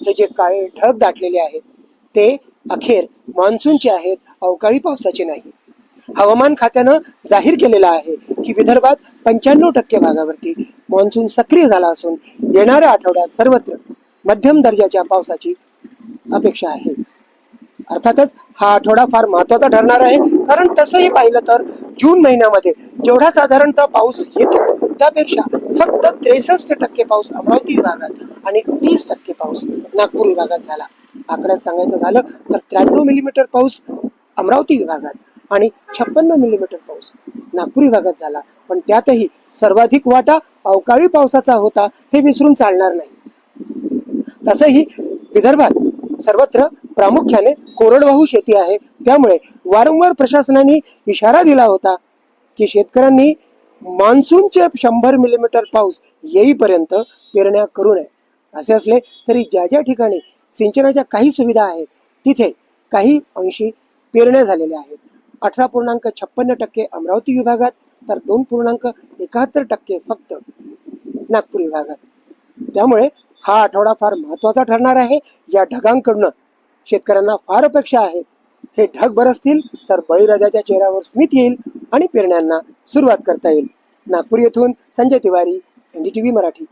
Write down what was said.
हे जे काळे ढग दाटलेले आहेत ते अखेर मान्सूनचे आहेत, अवकाळी पावसाचे नाही. हवामान खात्यानं जाहीर केलेलं आहे की विदर्भात 95% भागावरती मान्सून सक्रिय झाला असून येणाऱ्या आठवड्यात सर्वत्र मध्यम दर्जाच्या पावसाची अपेक्षा आहे. अर्थातच हा आठवडा फार महत्वाचा ठरणार आहे, कारण तसंही पाहिलं तर जून महिन्यामध्ये जेवढा साधारणतः पाऊस येतो त्यापेक्षा फक्त 63% पाऊस अमरावती विभागात आणि 30% पाऊस नागपूर विभागात झाला. आकड्यात सांगायचं झालं तर 93 मिलीमीटर पाऊस अमरावती विभागात आणि 56 मिलीमीटर पाऊस नागपूर विभागात झाला. पण त्यातही सर्वाधिक वाटा अवकाळी पावसाचा होता हे विसरून चालणार नाही. तसंही विदर्भात सर्वत्र प्रामुख्याने कोरडवाहू शेती आहे, त्यामुळे वारंवार प्रशासनाने इशारा दिला होता की शेतकऱ्यांनी मान्सूनचे 100 मिलीमीटर पाऊस येईपर्यंत पेरण्या करू नये. असे असले तरी ज्या ज्या ठिकाणी सिंचनाच्या काही सुविधा आहेत तिथे काही अंशी पेरण्या झालेल्या आहेत. 18.56% अमरावती विभागात तर 2.71% फक्त नागपूर विभागात. त्यामुळे हा आठवडा फार महत्वाचा ठरणार आहे. या ढगांकडनं शेतकऱ्यांना फार अपेक्षा आहेत. हे ढग बरसतील तर बळीराजाच्या चेहऱ्यावर स्मित येईल आणि पेरण्यांना सुरुवात करता येईल. नागपूर येथून संजय तिवारी, NDTV मराठी.